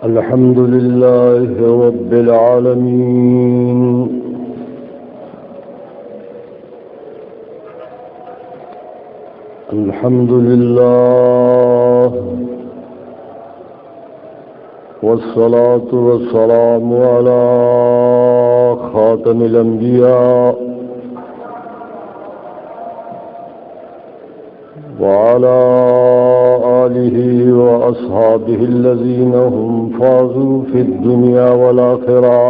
الحمد لله رب العالمين الحمد لله والصلاة والسلام على خاتم الأنبياء وعلى آله وأصحابه الذين هم فازوا في الدنيا والآخرة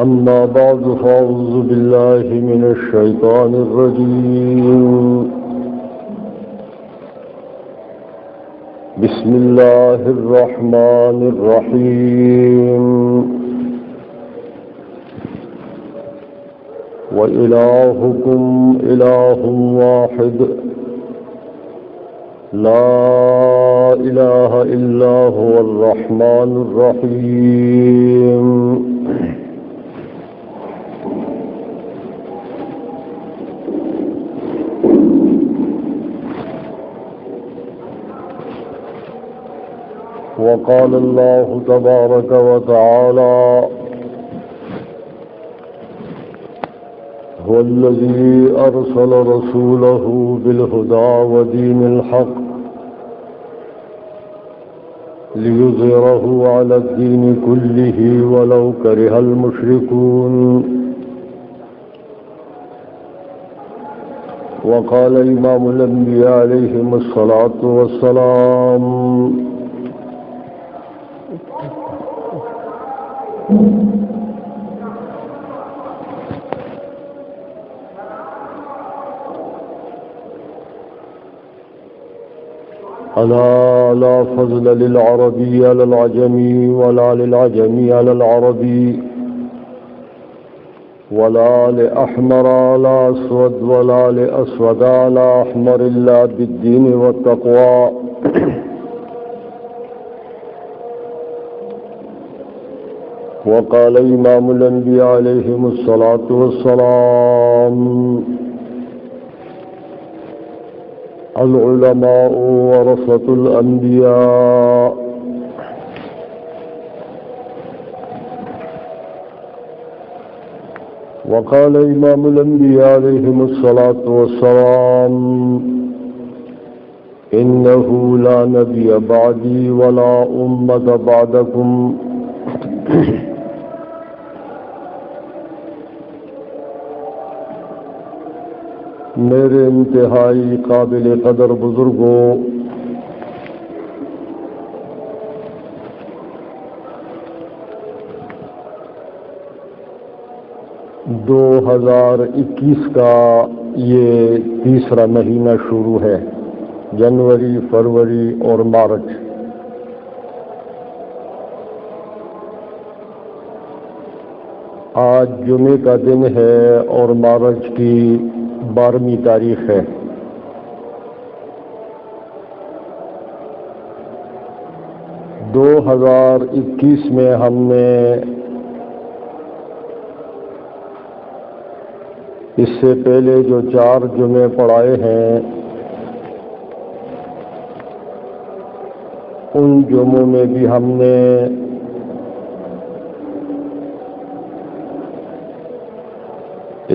أما بعد فأعوذ بالله من الشيطان الرجيم بسم الله الرحمن الرحيم وإلهكم إله واحد لا إله إلا هو الرحمن الرحيم وقال الله تبارك وتعالى هو الذي أرسل رسوله بالهدى ودين الحق ليظهره على الدين كله ولو كره المشركون وقال إمام الأنبياء عليهم الصلاة والسلام ألا لا فضل للعربي على العجمي ولا للعجمي على العربي ولا لأحمر على أسود ولا لأسود على أحمر إلا بالدين والتقوى وقال إمام الأنبياء عليهم الصلاة والسلام العلماء ورثة الأنبياء وقال إمام الأنبياء عليهم الصلاة والسلام إنه لا نبي بعدي ولا أمة بعدكم میرے انتہائی قابل قدر بزرگوں، 2021 کا یہ تیسرا مہینہ شروع ہے، جنوری، فروری اور مارچ۔ آج جمعے کا دن ہے اور مارچ کی 12ویں تاریخ ہے۔ دو 2021 میں ہم نے اس سے پہلے جو 4 جمعے پڑھائے ہیں، ان جمعوں میں بھی ہم نے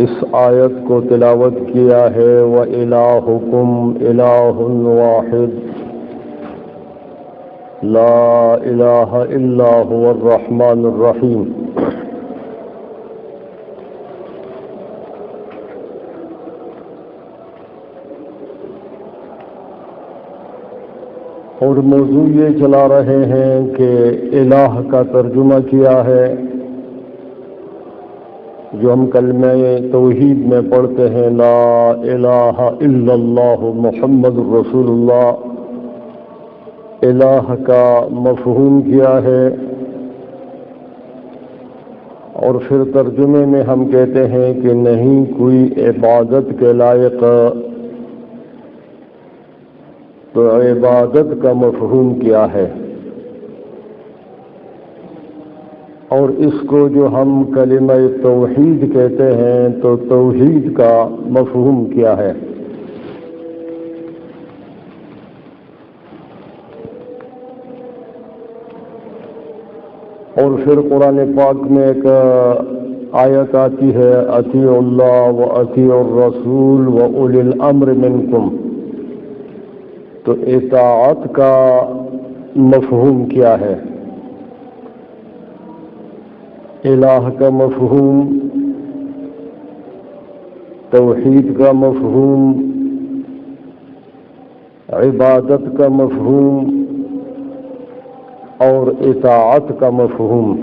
اس آیت کو تلاوت کیا ہے وَإِلَٰهُكُمْ إِلَٰهٌ وَاحِدٌ لَا إِلَٰهَ إِلَّا هُوَ الرَّحْمَٰنُ الرَّحِيمُ۔ اور موضوع یہ چلا رہے ہیں کہ الہ کا ترجمہ کیا ہے، جو ہم کلمہ توحید میں پڑھتے ہیں، لا الہ الا اللہ محمد رسول اللہ۔ الہ کا مفہوم کیا ہے، اور پھر ترجمے میں ہم کہتے ہیں کہ نہیں کوئی عبادت کے لائق، تو عبادت کا مفہوم کیا ہے، اور اس کو جو ہم کلمہ توحید کہتے ہیں تو توحید کا مفہوم کیا ہے۔ اور پھر قرآن پاک میں ایک آیت آتی ہے اطیعوا اللہ و اطیعوا الرسول و اولی الامر منکم. تو اطاعت کا مفہوم کیا ہے؟ الہ کا مفہوم، توحید کا مفہوم، عبادت کا مفہوم اور اطاعت کا مفہوم.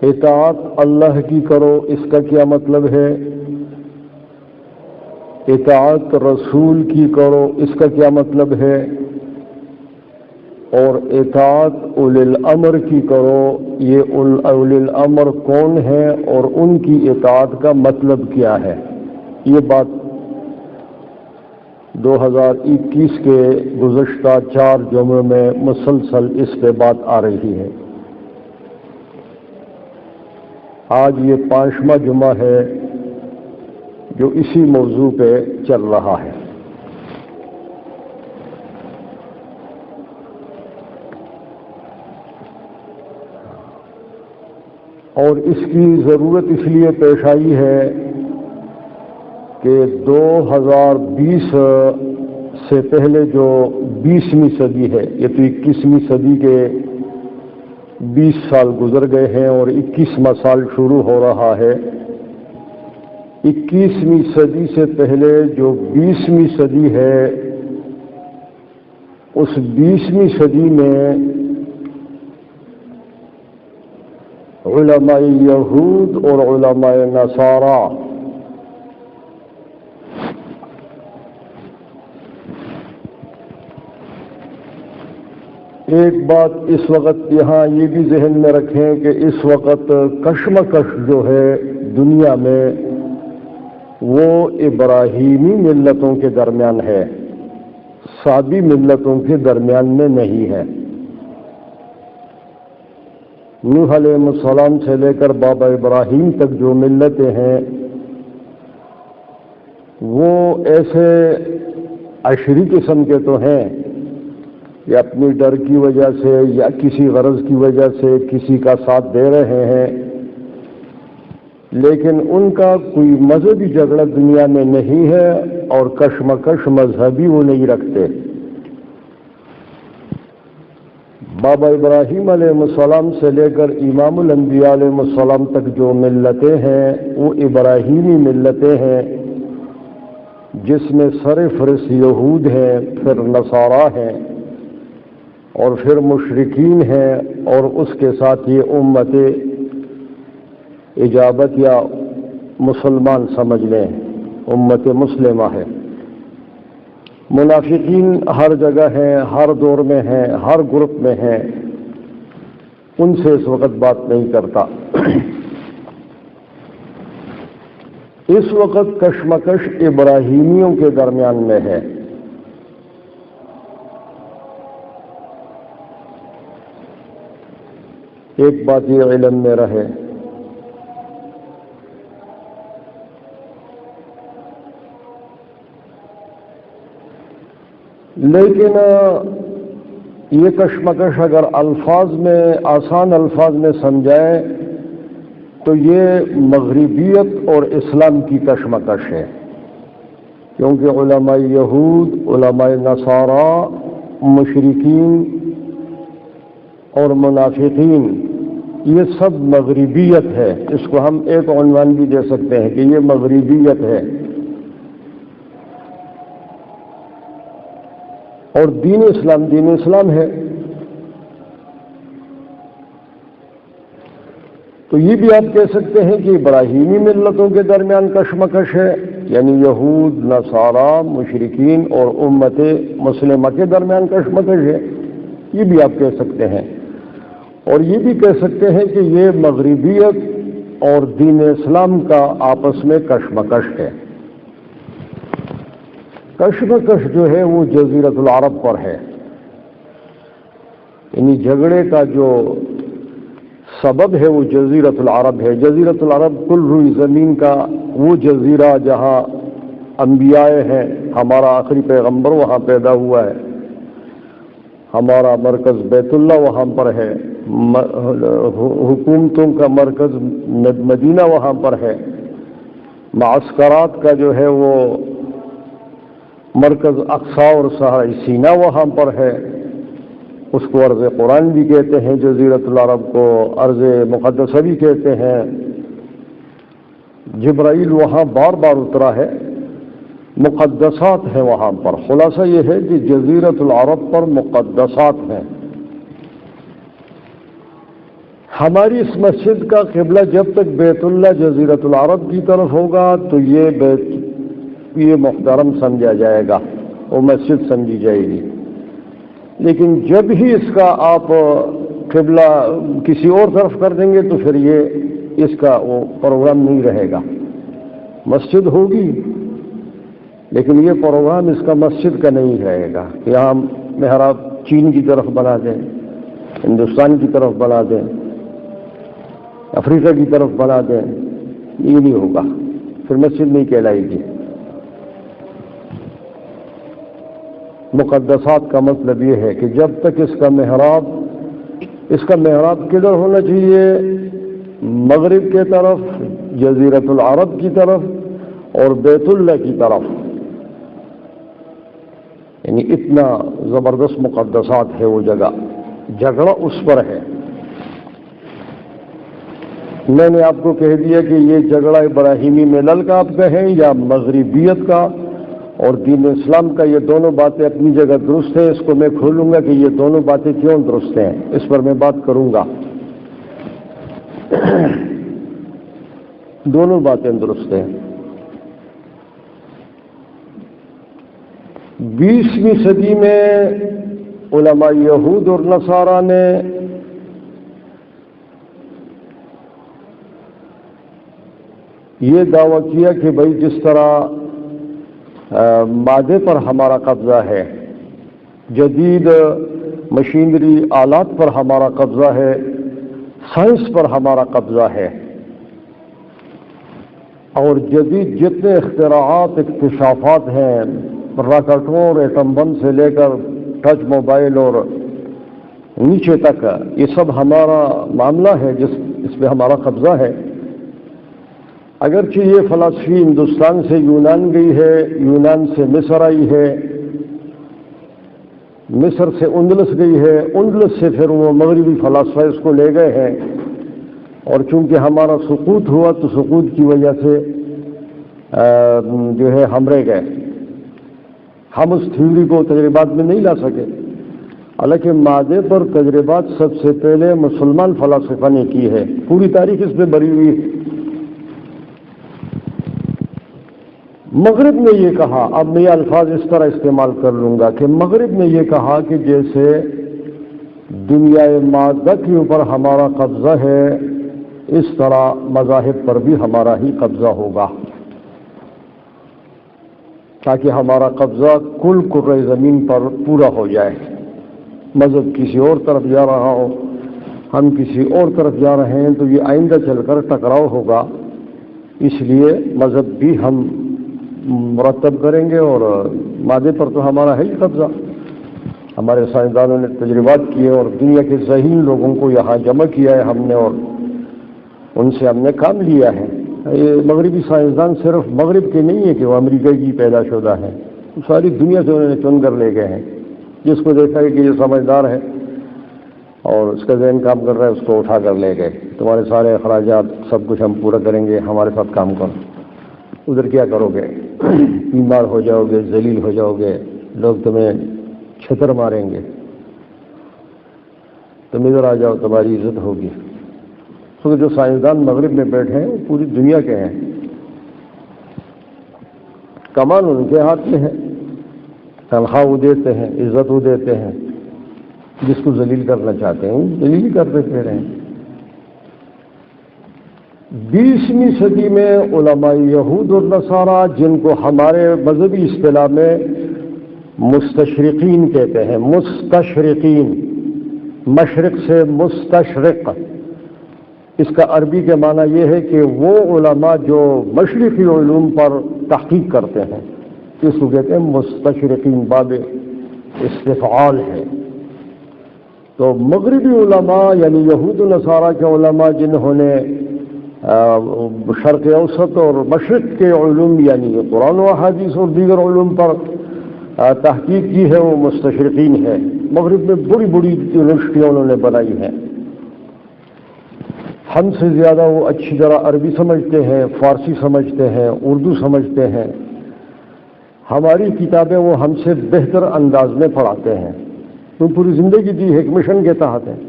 اطاعت اللہ کی کرو، اس کا کیا مطلب ہے؟ اطاعت رسول کی کرو، اس کا کیا مطلب ہے؟ اور اطاعت اولی الامر کی کرو، یہ اولی الامر کون ہے اور ان کی اطاعت کا مطلب کیا ہے؟ یہ بات 2021 کے گزشتہ 4 جمعوں میں مسلسل اس پہ بات آ رہی ہے. آج یہ 5واں جمعہ ہے جو اسی موضوع پہ چل رہا ہے. اور اس کی ضرورت اس لیے پیش آئی ہے کہ 2020 سے پہلے جو 20ویں صدی ہے، یہ تو 21ویں صدی کے 20 سال گزر گئے ہیں اور 21واں سال شروع ہو رہا ہے. 21ویں صدی سے پہلے جو 20ویں صدی ہے، اس 20ویں صدی میں علماء یہود اور علماء نصارہ ایک بات اس وقت یہاں یہ بھی ذہن میں رکھیں کہ اس وقت کشمکش جو ہے دنیا میں وہ ابراہیمی ملتوں کے درمیان ہے، سابی ملتوں کے درمیان میں نہیں ہے. نوح علیہ السلام سے لے کر بابا ابراہیم تک جو ملتیں ہیں وہ ایسے عشری قسم کے تو ہیں، یا اپنی ڈر کی وجہ سے یا کسی غرض کی وجہ سے کسی کا ساتھ دے رہے ہیں، لیکن ان کا کوئی مذہبی جھگڑا دنیا میں نہیں ہے اور کشمکش مذہبی وہ نہیں رکھتے. بابا ابراہیم علیہ السلام سے لے کر امام الانبیاء علیہ السلام تک جو ملتیں ہیں وہ ابراہیمی ملتیں ہیں، جس میں سر فہرست یہود ہیں، پھر نصارہ ہیں اور پھر مشرکین ہیں، اور اس کے ساتھ یہ امت اجابت یا مسلمان سمجھ لیں، امت مسلمہ ہے. منافقین ہر جگہ ہیں، ہر دور میں ہیں، ہر گروپ میں ہیں، ان سے اس وقت بات نہیں کرتا. اس وقت کشمکش ابراہیمیوں کے درمیان میں ہے. ایک بات یہ علم میں رہے، لیکن یہ کشمکش اگر الفاظ میں آسان الفاظ میں سمجھائے تو یہ مغربیت اور اسلام کی کشمکش ہے، کیونکہ علماء یہود، علماء نصارہ، مشرکین اور منافقین یہ سب مغربیت ہے. اس کو ہم ایک عنوان بھی دے سکتے ہیں کہ یہ مغربیت ہے. اور دین اسلام ہے. تو یہ بھی آپ کہہ سکتے ہیں کہ ابراہیمی ملتوں کے درمیان کشمکش ہے، یعنی یہود، نصارہ، مشرکین اور امت مسلمہ کے درمیان کشمکش ہے. یہ بھی آپ کہہ سکتے ہیں. اور یہ بھی کہہ سکتے ہیں کہ یہ مغربیت اور دین اسلام کا آپس میں کشمکش ہے. کشمکش جو ہے وہ جزیرۃ العرب پر ہے، یعنی جھگڑے کا جو سبب ہے وہ جزیرۃ العرب ہے. جزیرۃ العرب کل روئی زمین کا وہ جزیرہ جہاں انبیاء ہیں، ہمارا آخری پیغمبر وہاں پیدا ہوا ہے. ہمارا مرکز بیت اللہ وہاں پر ہے، حکومتوں کا مرکز مدینہ وہاں پر ہے، معسکرات کا جو ہے وہ مرکز اقصی اور صحرائی سینا وہاں پر ہے، اس کو ارض قرآن بھی کہتے ہیں، جزیرۃ العرب کو ارض مقدسہ بھی کہتے ہیں۔ جبرائیل وہاں بار بار اترا ہے، مقدسات ہیں وہاں پر۔ خلاصہ یہ ہے کہ جزیرۃ العرب پر مقدسات ہیں۔ ہماری اس مسجد کا قبلہ جب تک بیت اللہ جزیرۃ العرب کی طرف ہوگا تو یہ محترم سمجھا جائے گا، وہ مسجد سمجھی جائے گی، لیکن جب ہی اس کا آپ قبلہ کسی اور طرف کر دیں گے تو پھر یہ اس کا وہ پروگرام نہیں رہے گا۔ مسجد ہوگی لیکن یہ پروگرام اس کا مسجد کا نہیں رہے گا کہ یہاں محراب چین کی طرف بنا دیں، ہندوستان کی طرف بنا دیں، افریقہ کی طرف بنا دیں، یہ نہیں ہوگا، پھر مسجد نہیں کہلائے گی۔ مقدسات کا مطلب یہ ہے کہ جب تک اس کا محراب کدھر ہونا چاہیے؟ مغرب کے طرف، جزیرۃ العرب کی طرف اور بیت اللہ کی طرف، یعنی اتنا زبردست مقدسات ہے وہ جگہ، جھگڑا اس پر ہے۔ میں نے آپ کو کہہ دیا کہ یہ جھگڑا ابراہیمی ملل کا آپ کہیں یا مغربیت کا اور دین اسلام کا، یہ دونوں باتیں اپنی جگہ درست ہیں۔ اس کو میں کھولوں گا کہ یہ دونوں باتیں کیوں درست ہیں، اس پر میں بات کروں گا۔ دونوں باتیں درست ہیں۔ 20ویں صدی میں علماء یہود اور نصارہ نے یہ دعویٰ کیا کہ بھئی جس طرح مادے پر ہمارا قبضہ ہے، جدید مشینری آلات پر ہمارا قبضہ ہے، سائنس پر ہمارا قبضہ ہے، اور جدید جتنے اختراعات اکتشافات ہیں، راکٹوں اور ایٹم بم سے لے کر ٹچ موبائل اور نیچے تک، یہ سب ہمارا معاملہ ہے، اس پہ ہمارا قبضہ ہے۔ اگرچہ یہ فلسفی ہندوستان سے یونان گئی ہے، یونان سے مصر آئی ہے، مصر سے اندلس گئی ہے، اندلس سے پھر وہ مغربی فلاسفہ اس کو لے گئے ہیں، اور چونکہ ہمارا سقوط ہوا تو سقوط کی وجہ سے جو ہے ہم رہ گئے، ہم اس تھیوری کو تجربات میں نہیں لا سکے۔ حالانکہ مادے پر تجربات سب سے پہلے مسلمان فلاسفہ نے کی ہے، پوری تاریخ اس میں بھری ہوئی ہے۔ مغرب نے یہ کہا، اب میں یہ الفاظ اس طرح استعمال کر لوں گا کہ مغرب نے یہ کہا کہ جیسے دنیا مادہ کے اوپر ہمارا قبضہ ہے، اس طرح مذاہب پر بھی ہمارا ہی قبضہ ہوگا، تاکہ ہمارا قبضہ کل کرۂ زمین پر پورا ہو جائے۔ مذہب کسی اور طرف جا رہا ہو، ہم کسی اور طرف جا رہے ہیں، تو یہ آئندہ چل کر ٹکراؤ ہوگا، اس لیے مذہب بھی ہم مرتب کریں گے، اور مادے پر تو ہمارا ہے ہی قبضہ۔ ہمارے سائنسدانوں نے تجربات کیے اور دنیا کے ذہین لوگوں کو یہاں جمع کیا ہے ہم نے، اور ان سے ہم نے کام لیا ہے۔ یہ مغربی سائنسدان صرف مغرب کے نہیں ہے کہ وہ امریکہ کی پیدا شدہ ہیں، ساری دنیا سے انہوں نے چن کر لے گئے ہیں۔ جس کو دیکھا ہے کہ یہ سمجھدار ہے اور اس کا ذہن کام کر رہا ہے، اس کو اٹھا کر لے گئے، تمہارے سارے اخراجات سب کچھ ہم پورا کریں گے، ہمارے ساتھ کام کرو۔ ادھر کیا کرو گے؟ بیمار ہو جاؤ گے، ذلیل ہو جاؤ گے، لوگ تمہیں چھتر ماریں گے، تم ادھر آ جاؤ، تمہاری عزت ہوگی۔ تو جو سائنسدان مغرب میں بیٹھے ہیں وہ پوری دنیا کے ہیں، کمان ان کے ہاتھ میں ہے، تنخواہ وہ دیتے ہیں، عزت وہ دیتے ہیں، جس کو ذلیل کرنا چاہتے ہیں ذلیل کرتے پھر رہے ہیں۔ 20ویں صدی میں علماء یہود اور نصارہ، جن کو ہمارے مذہبی اصطلاح میں مستشرقین کہتے ہیں، مستشرقین، مشرق سے مستشرق، اس کا عربی کے معنی یہ ہے کہ وہ علماء جو مشرقی علوم پر تحقیق کرتے ہیں، اس کو کہتے ہیں مستشرقین، باب استفعال ہے، تو مغربی علماء یعنی یہود و نصارہ کے علماء جنہوں نے شرق اوسط اور مشرق کے علوم یعنی قرآن و حدیث اور دیگر علوم پر تحقیق کی ہے وہ مستشرقین ہے. مغرب میں بڑی بڑی یونیورسٹیاں انہوں نے بنائی ہیں. ہم سے زیادہ وہ اچھی طرح عربی سمجھتے ہیں، فارسی سمجھتے ہیں، اردو سمجھتے ہیں. ہماری کتابیں وہ ہم سے بہتر انداز میں پڑھاتے ہیں. وہ پوری زندگی دی ایک مشن کے تحت ہیں.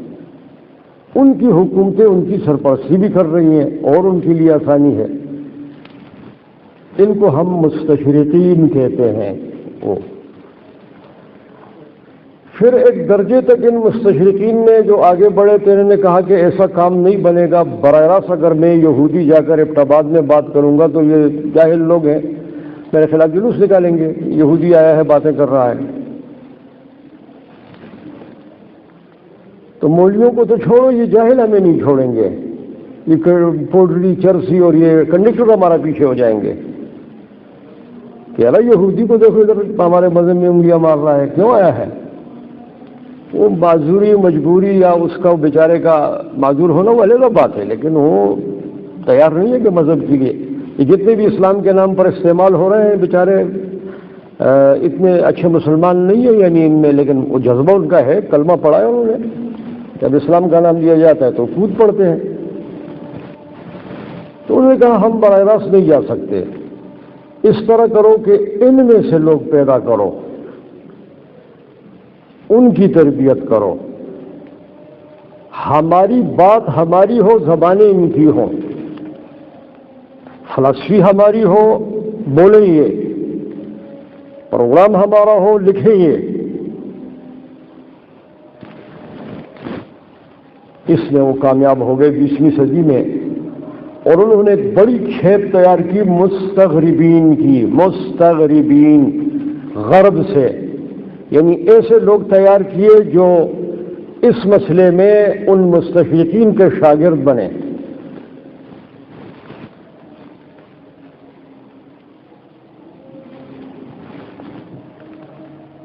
ان کی حکومتیں ان کی سرپرستی بھی کر رہی ہیں اور ان کے لیے آسانی ہے. ان کو ہم مستشرقین کہتے ہیں. وہ پھر ایک درجے تک ان مستشرقین میں جو آگے بڑھے تو انہوں نے کہا کہ ایسا کام نہیں بنے گا. براہ راست اگر میں یہودی جا کر ابتداد میں بات کروں گا تو یہ جاہل لوگ ہیں، میرے خلاف جلوس نکالیں گے، یہودی آیا ہے باتیں کر رہا ہے. تو مولویوں کو تو چھوڑو، یہ جاہل ہمیں نہیں چھوڑیں گے. یہ پولٹری چرسی اور یہ کنڈکٹر ہمارا پیچھے ہو جائیں گے کہ اللہ یہودی کو دیکھو ادھر ہمارے مذہب میں انگلیاں مار رہا ہے، کیوں آیا ہے؟ وہ معذوری مجبوری یا اس کا بیچارے کا معذور ہونا وہ الگ بات ہے، لیکن وہ تیار نہیں ہے کہ مذہب کے لیے یہ جتنے بھی اسلام کے نام پر استعمال ہو رہے ہیں بیچارے اتنے اچھے مسلمان نہیں ہیں یعنی ان میں، لیکن وہ جذبہ ان کا ہے، کلمہ پڑھا ہے انہوں نے. جب اسلام کا نام لیا جاتا ہے تو خود پڑھتے ہیں. تو انہوں نے کہا ہم براہ راست نہیں جا سکتے. اس طرح کرو کہ ان میں سے لوگ پیدا کرو، ان کی تربیت کرو، ہماری بات ہماری ہو، زبانیں ان کی ہوں، فلسفی ہماری ہو، بولیں یہ، پروگرام ہمارا ہو، لکھیں یہ. اس میں وہ کامیاب ہو گئے 20ویں صدی میں، اور انہوں نے ایک بڑی کھیپ تیار کی مستغربین کی. مستغربین غرب سے، یعنی ایسے لوگ تیار کیے جو اس مسئلے میں ان مستشرقین کے شاگرد بنے.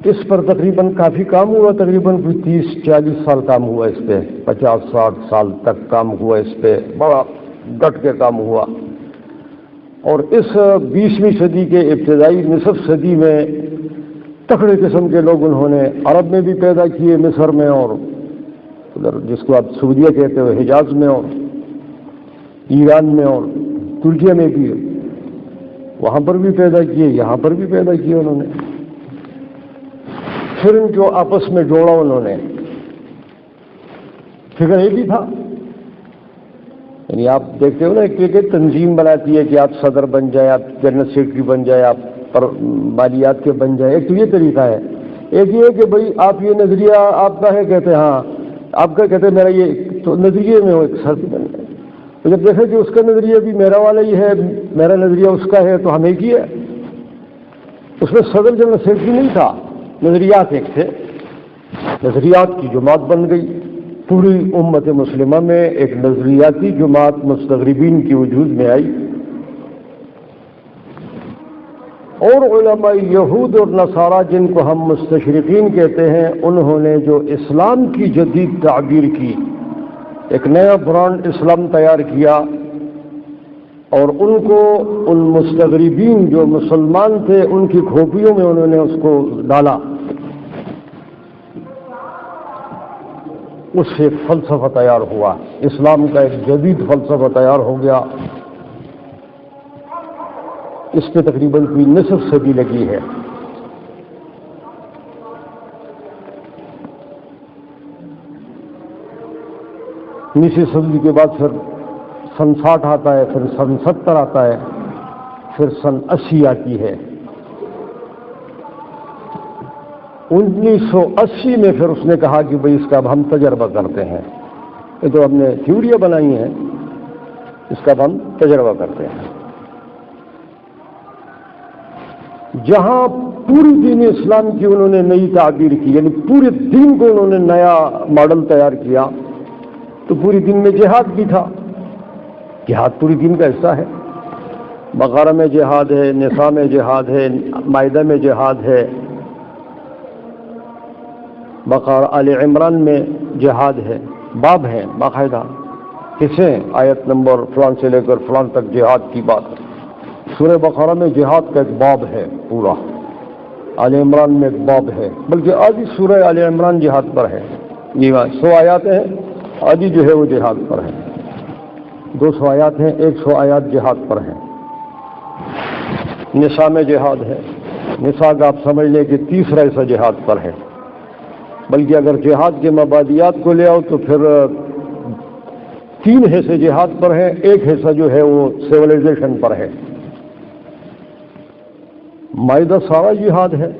اس پر تقریباً کافی کام ہوا، تقریباً 30-40 سال کام ہوا اس پہ، 50-60 سال تک کام ہوا اس پہ، بڑا ڈٹ کے کام ہوا. اور اس 20ویں صدی کے ابتدائی نصف صدی میں تکڑے قسم کے لوگ انہوں نے عرب میں بھی پیدا کیے، مصر میں اور ادھر جس کو آپ سعودیہ کہتے ہوئے حجاز میں اور ایران میں اور ترکیہ میں بھی، وہاں پر بھی پیدا کیے، یہاں پر بھی پیدا کیے انہوں نے. پھر ان کو آپس میں جوڑا انہوں نے. فکر ایک ہی تھا، یعنی آپ دیکھتے ہو نا ایک تنظیم بناتی ہے کہ آپ صدر بن جائیں، آپ جنرل سیکرٹری بن جائیں، آپ پر مالیات کے بن جائیں. ایک تو یہ طریقہ ہے. ایک یہ کہ بھائی آپ یہ نظریہ آپ کا ہے، کہتے ہیں ہاں آپ کا، کہتے ہیں میرا یہ، تو نظریے میں وہ ایک ساتھی بن جائے. تو جب دیکھیں کہ اس کا نظریہ بھی میرا والا ہی ہے، میرا نظریہ اس کا ہے، تو ہم ایک ہی ہے. اس میں صدر جنرل سیکرٹری نہیں تھا، نظریات ایک تھے. نظریات کی جماعت بن گئی. پوری امت مسلمہ میں ایک نظریاتی جماعت مستغربین کی وجود میں آئی. اور علماء یہود اور نصارہ جن کو ہم مستشرقین کہتے ہیں، انہوں نے جو اسلام کی جدید تعبیر کی، ایک نیا برانڈ اسلام تیار کیا، اور ان کو ان مستغربین جو مسلمان تھے ان کی کھوپڑیوں میں انہوں نے اس کو ڈالا. اس سے فلسفہ تیار ہوا، اسلام کا ایک جدید فلسفہ تیار ہو گیا. اس پہ تقریباً کوئی نصف صدی لگی ہے. نصف صدی کے بعد پھر سن 60 آتا ہے، پھر سن 70 آتا ہے، پھر سن 80 آتی ہے. 1980 میں پھر اس نے کہا کہ بھئی اس کا اب ہم تجربہ کرتے ہیں. یہ تو ہم نے تھیوریاں بنائی ہیں، اس کا اب ہم تجربہ کرتے ہیں. جہاں پوری دین اسلام کی انہوں نے نئی تعبیر کی، یعنی پورے دین کو انہوں نے نیا ماڈل تیار کیا، تو پوری دین میں جہاد بھی تھا. جہاد پوری دین کا حصہ ہے. بقرہ میں جہاد ہے، نساء میں جہاد ہے، مائدہ میں جہاد ہے. بقرہ آل عمران میں جہاد ہے، باب ہے باقاعدہ، کسے آیت نمبر فلان سے لے کر فلان تک جہاد کی بات ہے۔ سورہ بقرہ میں جہاد کا ایک باب ہے پورا، آل عمران میں ایک باب ہے، بلکہ آدھی سورہ آل عمران جہاد پر ہے۔ یہ 100 آیات ہیں، آدھی جو ہے وہ جہاد پر ہے، 200 آیات ہیں، 100 آیات جہاد پر ہیں۔ نساء میں جہاد ہے، نساء کا آپ سمجھ لیں کہ تیسرا حصہ جہاد پر ہے، بلکہ اگر جہاد کے مبادیات کو لے آؤ تو پھر 3 حصے جہاد پر ہیں، ایک حصہ جو ہے وہ سیولائزیشن پر ہے۔ مائدہ سارا جہاد ہے۔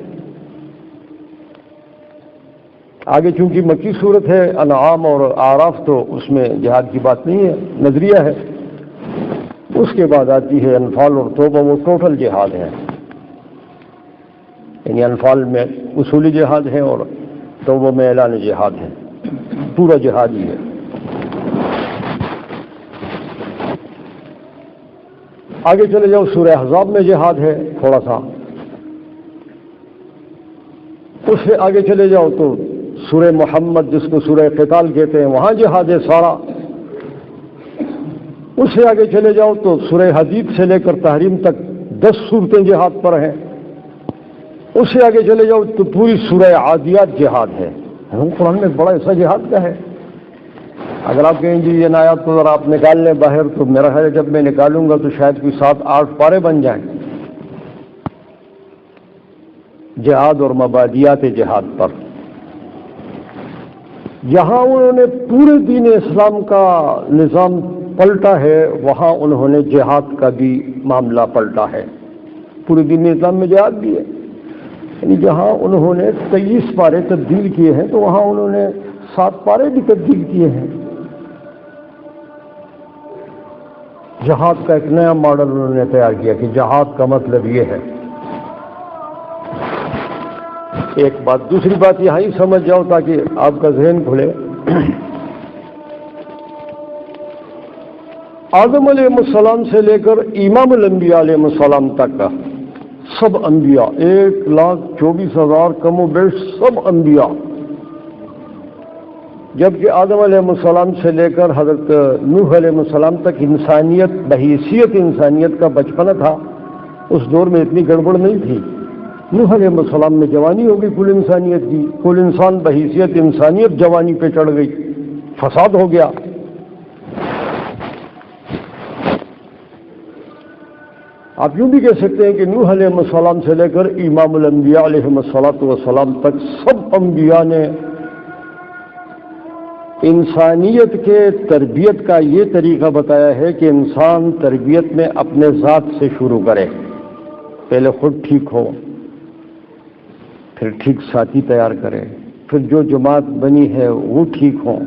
آگے چونکہ مکی صورت ہے، انعام اور اعراف تو اس میں جہاد کی بات نہیں ہے، نظریہ ہے۔ اس کے بعد آتی ہے انفال اور توبہ، وہ ٹوٹل جہاد ہے، یعنی انفال میں اصولی جہاد ہے اور توبہ میں اعلان جہاد ہے، پورا جہاد ہی ہے۔ آگے چلے جاؤ، سورہ احزاب میں جہاد ہے تھوڑا سا، اس سے آگے چلے جاؤ تو سورہ محمد جس کو سورہ قتال کہتے ہیں وہاں جہاد ہے سارا۔ اس سے آگے چلے جاؤ تو سورہ حدید سے لے کر تحریم تک 10 صورتیں جہاد پر ہیں۔ اس سے آگے چلے جاؤ تو پوری سورہ عادیات جہاد ہے۔ قرآن میں بڑا ایسا جہاد کا ہے، اگر آپ کہیں جی یہ آیات کو ذرا آپ نکال لیں باہر تو میرا خیال ہے جب میں نکالوں گا تو شاید کوئی 7-8 پارے بن جائیں، جہاد اور مبادیات جہاد پر۔ جہاں انہوں نے پورے دین اسلام کا نظام پلٹا ہے وہاں انہوں نے جہاد کا بھی معاملہ پلٹا ہے۔ پورے دین اسلام میں جہاد بھی ہے، یعنی جہاں انہوں نے 23 پارے تبدیل کیے ہیں تو وہاں انہوں نے 7 پارے بھی تبدیل کیے ہیں۔ جہاد کا ایک نیا ماڈل انہوں نے تیار کیا کہ جہاد کا مطلب یہ ہے۔ ایک بات، دوسری بات یہاں ہی سمجھ جاؤ تاکہ آپ کا ذہن کھلے۔ آدم علیہ السلام سے لے کر امام الانبیاء علیہ السلام تک کا سب انبیاء، 1,24,000 کم و بیش سب انبیاء، جبکہ آدم علیہ السلام سے لے کر حضرت نوح علیہ السلام تک انسانیت بحیثیت انسانیت کا بچپنا تھا۔ اس دور میں اتنی گڑبڑ نہیں تھی۔ نوح علیہ السلام میں جوانی ہو گئی کل انسانیت کی، کل انسان بحیثیت انسانیت جوانی پہ چڑھ گئی، فساد ہو گیا۔ آپ یوں بھی کہہ سکتے ہیں کہ نوح علیہ السلام سے لے کر امام الانبیاء علیہ السلام تک سب انبیاء نے انسانیت کے تربیت کا یہ طریقہ بتایا ہے کہ انسان تربیت میں اپنے ذات سے شروع کرے، پہلے خود ٹھیک ہو، پھر ٹھیک ساتھی تیار کرے، پھر جو جماعت بنی ہے وہ ٹھیک ہو،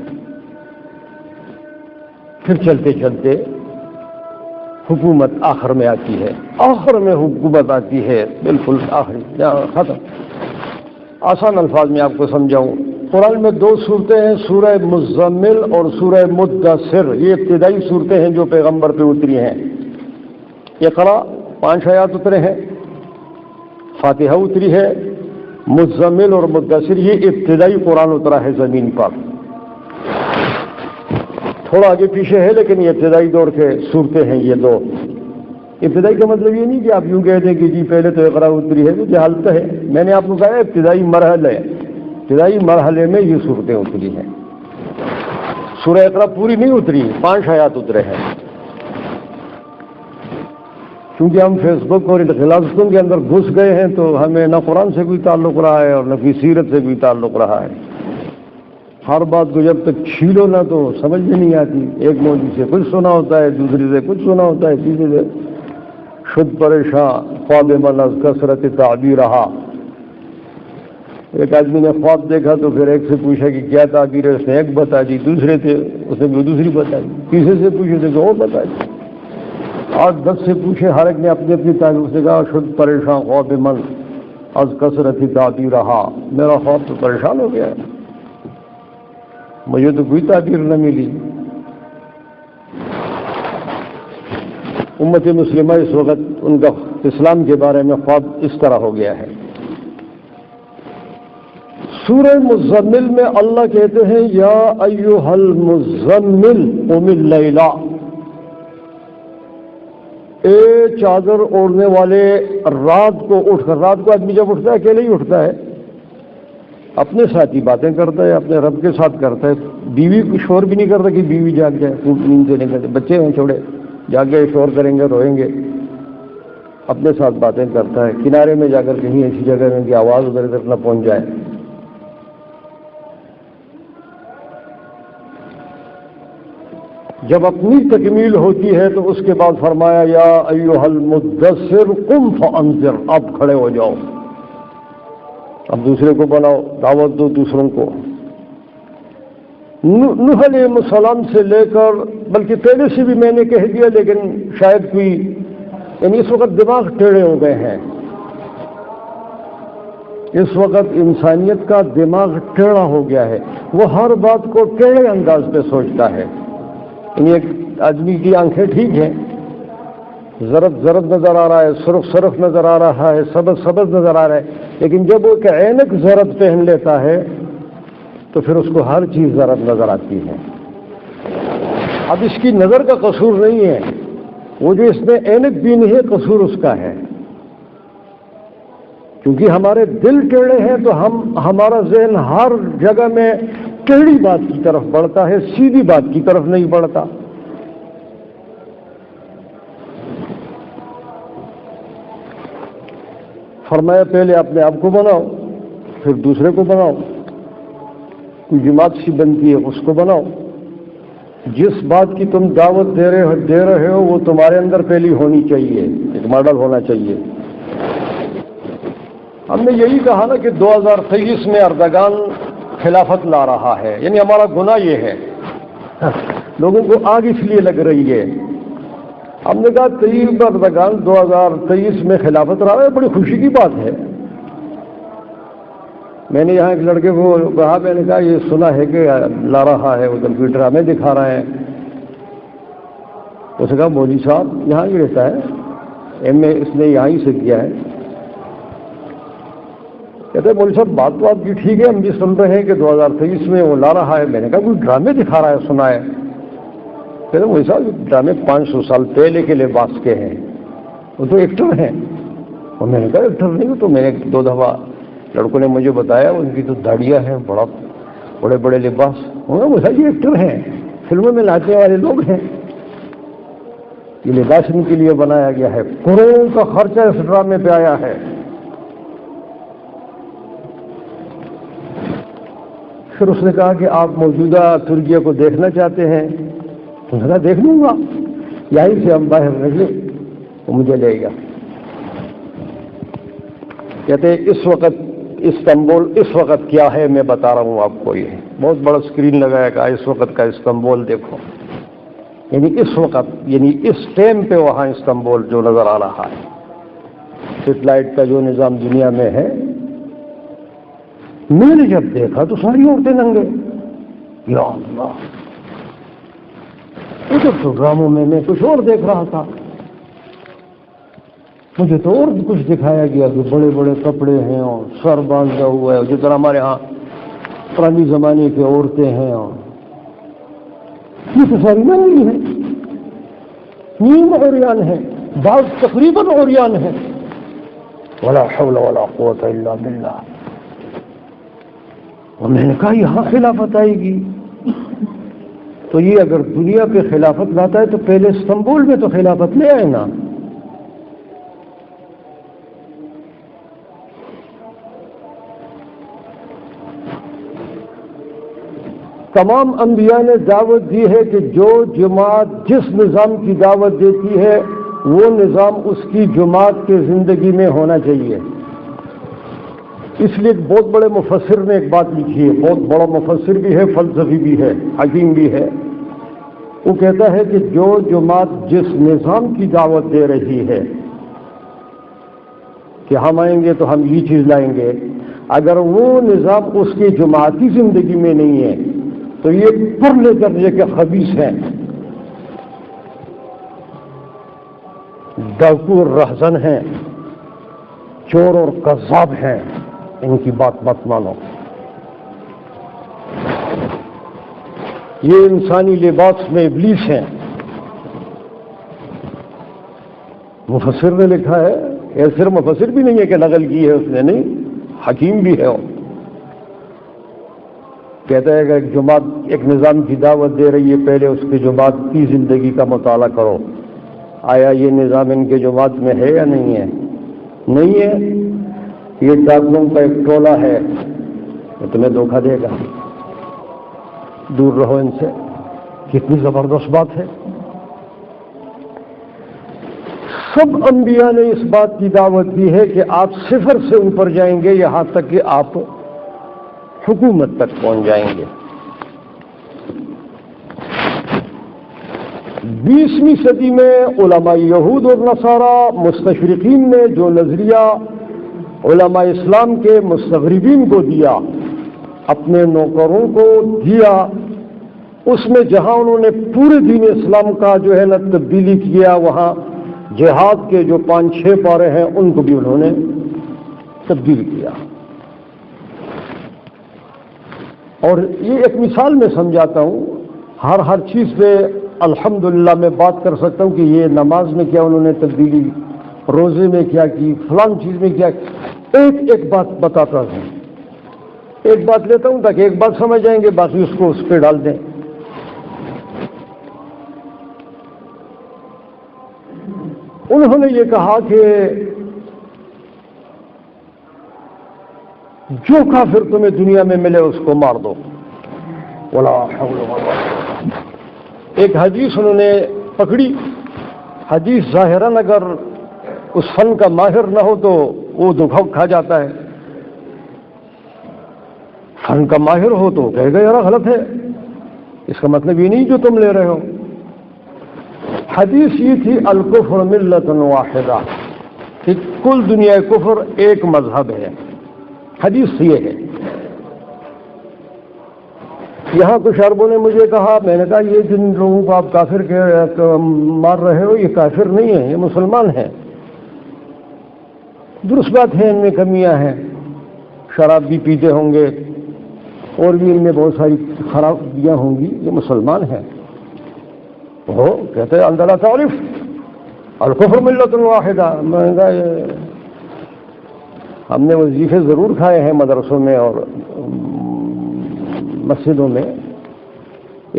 پھر چلتے چلتے حکومت آخر میں آتی ہے، آخر میں حکومت آتی ہے، بالکل آخری ختم۔ آسان الفاظ میں آپ کو سمجھاؤں، قرآن میں 2 صورتیں ہیں، سورہ مزمل اور سورہ مدثر، یہ ابتدائی صورتیں ہیں جو پیغمبر پہ اتری ہیں۔ اقرا 5 آیات اترے ہیں، فاتحہ اتری ہے، مزمل اور مدثر یہ ابتدائی قرآن اترا ہے زمین پر۔ تھوڑا آگے پیچھے ہے لیکن یہ ابتدائی دور کے صورتیں ہیں یہ 2۔ ابتدائی کا مطلب یہ نہیں کہ آپ یوں کہہ دیں کہ جی پہلے تو اقرا اتری ہے، تو جہالت ہے۔ میں نے آپ کو کہا ابتدائی مرحلے میں یہ صورتیں اتری ہیں۔ سورہ اقرا پوری نہیں اتری، 5 آیات اترے ہیں۔ کیونکہ ہم فیس بک اور غلاظتوں کے اندر گھس گئے ہیں تو ہمیں نہ قرآن سے کوئی تعلق رہا ہے اور نہ کوئی سیرت سے کوئی تعلق رہا ہے۔ ہر بات کو جب تک چھیلو نہ تو سمجھ میں نہیں آتی۔ ایک مولوی سے کچھ سنا ہوتا ہے، دوسری سے کچھ سنا ہوتا ہے، تیسرے سے شد پریشان خواب من از کثرت تعبیر رہا۔ ایک آدمی نے خواب دیکھا تو پھر ایک سے پوچھا کہ کیا تعبیر ہے، اس نے ایک بتا دی، دوسرے سے اس نے دوسری بتا دی، تیسرے سے پوچھے تو اور بتا دی، 8-10 سے پوچھے، ہر ایک نے اپنی اپنی تعبیر سے کہا شد پریشان خواب من از کثرت تعبیر رہا، میرا خواب تو پریشان ہو گیا، مجھے تو کوئی تعبیر نہ ملی۔ امت مسلمہ اس وقت ان کا اسلام کے بارے میں خواب اس طرح ہو گیا ہے۔ سورہ مزمل میں اللہ کہتے ہیں یا ایھا المزمل قم اللیل، اے چادر اوڑھنے والے رات کو اٹھ کر، رات کو آدمی جب اٹھتا ہے اکیلے ہی اٹھتا ہے، اپنے ساتھ ہی باتیں کرتا ہے، اپنے رب کے ساتھ کرتا ہے، بیوی کو شور بھی نہیں کرتا کہ بیوی جاگ جائے، خوب نیند سے نہیں کرتے، بچے ہیں چھوڑے جاگ گئے شور کریں گے روئیں گے، اپنے ساتھ باتیں کرتا ہے، کنارے میں جا کر کہیں ایسی جگہ میں کہ آواز ادھر ادھر نہ پہنچ جائے۔ جب اپنی تکمیل ہوتی ہے تو اس کے بعد فرمایا یا ایھا المدثر قم فانذر، اب کھڑے ہو جاؤ، اب دوسرے کو بناؤ، دعوت دو دوسروں کو۔ نوح علیہ السلام سے لے کر، بلکہ پہلے سے بھی میں نے کہہ دیا لیکن شاید کوئی، یعنی اس وقت دماغ ٹیڑھے ہو گئے ہیں، اس وقت انسانیت کا دماغ ٹیڑھا ہو گیا ہے، وہ ہر بات کو ٹیڑھے انداز پہ سوچتا ہے۔ یعنی ایک آدمی کی آنکھیں ٹھیک ہیں، زرد زرد نظر آ رہا ہے، سرخ سرخ نظر آ رہا ہے، سبز سبز نظر آ رہا ہے، لیکن جب وہ ایک عینک زرد پہن لیتا ہے تو پھر اس کو ہر چیز زرد نظر آتی ہے۔ اب اس کی نظر کا قصور نہیں ہے، وہ جو اس میں عینک بھی نہیں ہے قصور اس کا ہے، کیونکہ ہمارے دل ٹیڑھے ہیں تو ہمارا ذہن ہر جگہ میں ٹیڑھی بات کی طرف بڑھتا ہے، سیدھی بات کی طرف نہیں بڑھتا۔ فرمایا پہلے اپنے آپ کو بناؤ، پھر دوسرے کو بناؤ، کوئی جماعت سی بنتی ہے اس کو بناؤ، جس بات کی تم دعوت دے رہے ہو وہ تمہارے اندر پہلی ہونی چاہیے، ایک ماڈل ہونا چاہیے۔ ہم نے یہی کہا نا کہ 2023 میں اردگان خلافت لا رہا ہے، یعنی ہمارا گناہ یہ ہے، لوگوں کو آگ اس لیے لگ رہی ہے۔ ہم نے کہا طیب اردگان 2023 میں خلافت لا رہا ہے، بڑی خوشی کی بات ہے۔ میں نے یہاں ایک لڑکے کو کہا، میں نے کہا یہ سنا ہے کہ لا رہا ہے، وہ کمپیوٹر میں دکھا رہا ہے۔ اس نے کہا مولوی صاحب یہاں ہی رہتا ہے، ایم اے اس نے یہاں ہی سے کیا ہے۔ کہتے ہیں مولوی صاحب بات تو آپ کی ٹھیک ہے، ہم بھی سن رہے ہیں کہ 2023 میں وہ لا رہا ہے۔ میں نے کہا کوئی ڈرامے دکھا رہا ہے سنا ہے؟ کہتے ہیں مولوی صاحب ڈرامے 500 سال پہلے کے لباس کے ہیں، وہ تو ایکٹر ہیں۔ اور میں نے کہا ایکٹر نہیں، تو میں نے 2 دفعہ لڑکوں نے مجھے بتایا ان کی تو داڑیاں ہیں، بڑے بڑے لباس، مجھے یہ ایکٹر ہیں، فلموں میں ناچنے والے لوگ ہیں، یہ لباس ان کے لیے بنایا گیا ہے، کروڑوں کا خرچہ اس ڈرامے پہ آیا ہے۔ پھر اس نے کہا کہ آپ موجودہ ترکیہ کو دیکھنا چاہتے ہیں؟ تو میں نے کہا دیکھ لوں گا، یہیں سے ہم باہر نکلے وہ مجھے لے گا۔ کہتے ہیں اس وقت استنبول اس وقت کیا ہے میں بتا رہا ہوں آپ کو، یہ بہت بڑا اسکرین لگایا کہ اس وقت کا استنبول دیکھو، یعنی اس وقت، یعنی اس ٹائم پہ وہاں استنبول جو نظر آ رہا ہے، سیٹلائٹ کا جو نظام دنیا میں ہے۔ میں نے جب دیکھا تو ساری عورتیں ننگے، یا اللہ، ادھر تو ڈراموں میں کچھ اور دیکھ رہا تھا، مجھے تو اور بھی کچھ دکھایا گیا کہ بڑے بڑے کپڑے ہیں اور سر باندھا ہوا ہے، جس طرح ہمارے ہاں پرانے زمانے کی عورتیں ہیں، اور یہ تو ساری ننگی ہیں، نیم عریان ہیں، بعض تقریباً عریان ہیں۔ ولا حول ولا قوت الا باللہ۔ اور میں نے کہا یہاں خلافت آئے گی تو یہ اگر دنیا پہ خلافت لاتا ہے تو پہلے استنبول میں تو خلافت لے آئے نا۔ تمام انبیاء نے دعوت دی ہے کہ جو جماعت جس نظام کی دعوت دیتی ہے وہ نظام اس کی جماعت کی زندگی میں ہونا چاہیے۔ اس لیے ایک بہت بڑے مفسر نے ایک بات لکھی ہے، بہت بڑا مفسر بھی ہے، فلسفی بھی ہے، حکیم بھی ہے۔ وہ کہتا ہے کہ جو جماعت جس نظام کی دعوت دے رہی ہے کہ ہم آئیں گے تو ہم یہ چیز لائیں گے، اگر وہ نظام اس کی جماعتی زندگی میں نہیں ہے تو یہ پرلے درجے کے خبیث ہیں، ڈاکو اور رہزن ہیں، چور اور کذاب ہیں، ان کی بات مت مانو۔ یہ انسانی لباس میں ابلیس ہیں. مفسر نے لکھا ہے، یہ صرف مفسر بھی نہیں ہے کہ نقل کی ہے اس نے، نہیں، حکیم بھی ہے. کہتا ہے کہ ایک جماعت ایک نظام کی دعوت دے رہی ہے، پہلے اس کی جماعت کی زندگی کا مطالعہ کرو، آیا یہ نظام ان کے جماعت میں ہے یا نہیں ہے؟ نہیں ہے، یہ ڈاکوؤں کا ایک ٹولہ ہے، وہ تمہیں دھوکہ دے گا، دور رہو ان سے. کتنی زبردست بات ہے. سب انبیاء نے اس بات کی دعوت دی ہے کہ آپ صفر سے اوپر جائیں گے، یہاں تک کہ آپ حکومت تک پہنچ جائیں گے. 20ویں صدی میں علماء یہود اور نصارہ مستشرقین نے جو نظریہ علماء اسلام کے مستغربین کو دیا، اپنے نوکروں کو دیا، اس میں جہاں انہوں نے پورے دین اسلام کا جو ہے نا تبدیلی کیا، وہاں جہاد کے جو 5-6 پارے ہیں ان کو بھی انہوں نے تبدیل کیا. اور یہ ایک مثال میں سمجھاتا ہوں، ہر چیز پہ الحمدللہ میں بات کر سکتا ہوں کہ یہ نماز میں کیا انہوں نے تبدیلی، روزے میں کیا کی، فلان چیز میں کیا کی. ایک بات بتاتا ہوں، ایک بات لیتا ہوں تاکہ ایک بات سمجھ جائیں گے، باقی اس کو اس پہ ڈال دیں. انہوں نے یہ کہا کہ جو کافر تمہیں دنیا میں ملے اس کو مار دو. ولا حول ولا قوة. ایک حدیث انہوں نے پکڑی، حدیث ظاہراً اگر اس فن کا ماہر نہ ہو تو وہ دھوکہ کھا جاتا ہے، فن کا ماہر ہو تو کہے گا یار غلط ہے، اس کا مطلب یہ نہیں جو تم لے رہے ہو. حدیث یہ تھی الکفر ملۃ واحدہ، کہ کل دنیا کفر ایک مذہب ہے. حدیث یہ ہے. یہاں کچھ عربوں نے مجھے کہا، میں نے کہا یہ جن لوگوں کو آپ کافر مار رہے ہو یہ کافر نہیں ہیں، یہ مسلمان ہیں. درست بات ہے، ان میں کمیاں ہیں، شراب بھی پیتے ہوں گے اور بھی ان میں بہت ساری خرابیاں ہوں گی، یہ مسلمان ہیں. وہ کہتے ہیں اندر تعریف الکفر ملۃ واحدہ. میں نے کہا ہم نے وظیفے ضرور کھائے ہیں مدرسوں میں اور مسجدوں میں،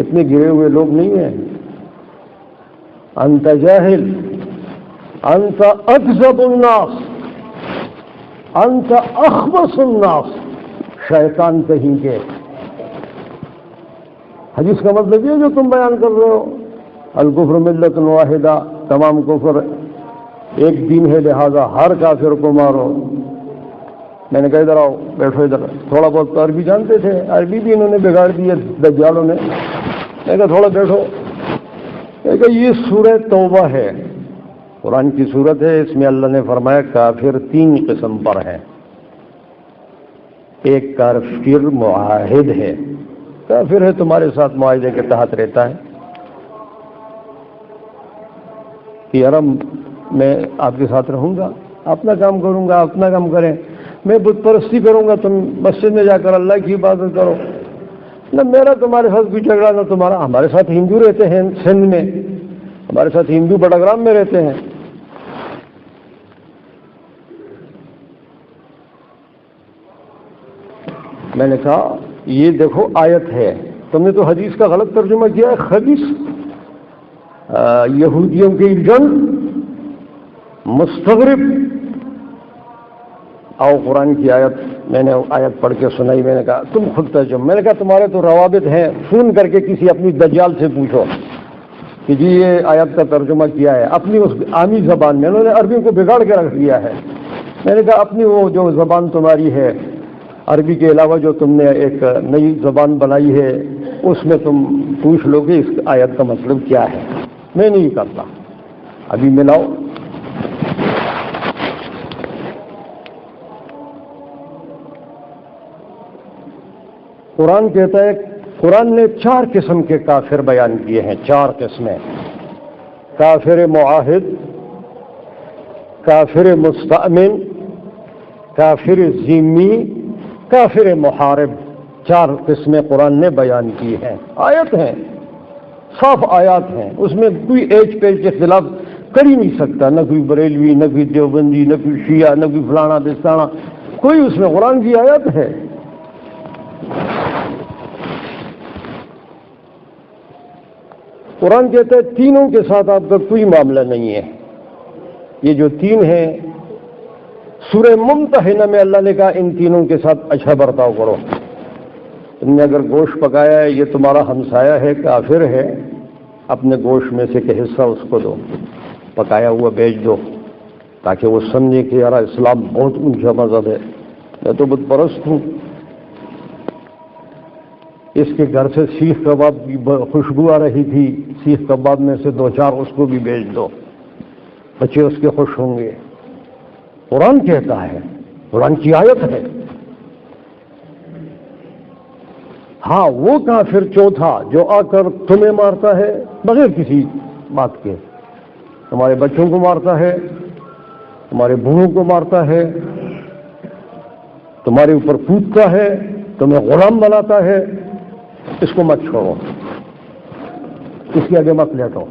اتنے گرے ہوئے لوگ نہیں ہیں. انت جاہل، انت اکذب الناس، انت اخبث الناس، شیطان کہیں کے. حدیث کا مطلب یہ جو تم بیان کر رہے ہو، الکفر ملۃ واحدہ، تمام کفر ایک دین ہے، لہذا ہر کافر کو مارو. میں نے کہا ادھر آؤ، بیٹھو ادھر. تھوڑا بہت تو عربی جانتے تھے، عربی بھی انہوں نے بگاڑ دی ہے دجالوں نے. میں نے کہا تھوڑا بیٹھو. میں نے کہا یہ سورہ توبہ ہے، قرآن کی سورت ہے، اس میں اللہ نے فرمایا کافر 3 قسم پر ہیں. ایک کافر معاہد ہے، کافر ہے تمہارے ساتھ معاہدے کے تحت رہتا ہے کہ یار میں آپ کے ساتھ رہوں گا، اپنا کام کروں گا، اپنا کام کریں. میں بت پرستی کروں گا، تم مسجد میں جا کر اللہ کی عبادت کرو. نہ میرا تمہارے ساتھ کوئی جھگڑا نہ تمہارا. ہمارے ساتھ ہندو رہتے ہیں سندھ میں، ہمارے ساتھ ہندو بڑگرام میں رہتے ہیں. میں نے کہا یہ دیکھو آیت ہے، تم نے تو حدیث کا غلط ترجمہ کیا ہے. خبیث یہودیوں کے جنگ، مستغرب. آؤ قرآن کی آیت، میں نے آیت پڑھ کے سنائی. میں نے کہا تم خود ترجمہ. میں نے کہا تمہارے تو روابط ہیں، فون کر کے کسی اپنی دجال سے پوچھو کہ جی یہ آیت کا ترجمہ کیا ہے اپنی اس عامی زبان میں. انہوں نے عربی کو بگاڑ کے رکھ دیا ہے. میں نے کہا اپنی وہ جو زبان تمہاری ہے عربی کے علاوہ جو تم نے ایک نئی زبان بنائی ہے اس میں تم پوچھ لو کہ اس آیت کا مطلب کیا ہے. میں نہیں کرتا. ابھی ملاؤ. قرآن کہتا ہے، قرآن نے 4 قسم کے کافر بیان کیے ہیں. 4 قسمیں: کافر معاہد، کافر مستأمن، کافر ذمی، کافر محارب. 4 قسمیں قرآن نے بیان کی ہیں، آیت ہیں، صاف آیات ہیں، اس میں کوئی ایج پیج کے خلاف کر ہی نہیں سکتا، نہ کوئی بریلوی، نہ کوئی دیوبندی، نہ کوئی شیعہ، نہ کوئی فلانا بستانا، کوئی اس میں قرآن کی آیت ہے۔ قرآن کہتا ہے تینوں کے ساتھ آپ کا کوئی معاملہ نہیں ہے۔ یہ جو 3 ہیں، سورہ ممتحنہ میں اللہ نے کہا ان تینوں کے ساتھ اچھا برتاؤ کرو۔ تم نے اگر گوشت پکایا ہے، یہ تمہارا ہمسایہ ہے، کافر ہے، اپنے گوشت میں سے کہ حصہ اس کو دو، پکایا ہوا بیچ دو، تاکہ وہ سمجھے کہ یار اسلام بہت اونچا مذہب ہے، میں تو بت پرست ہوں۔ اس کے گھر سے سیخ کباب کی خوشبو آ رہی تھی، سیخ کباب میں سے 2-4 اس کو بھی بیچ دو، بچے اس کے خوش ہوں گے۔ قرآن کہتا ہے، قرآن کی آیت ہے۔ ہاں وہ کافر چوتھا جو آ کر تمہیں مارتا ہے بغیر کسی بات کے، تمہارے بچوں کو مارتا ہے، تمہارے بوڑھوں کو مارتا ہے، تمہارے اوپر کودتا ہے، تمہیں غلام بناتا ہے، اس کو مت چھوڑو، اس کے آگے مت لیٹو۔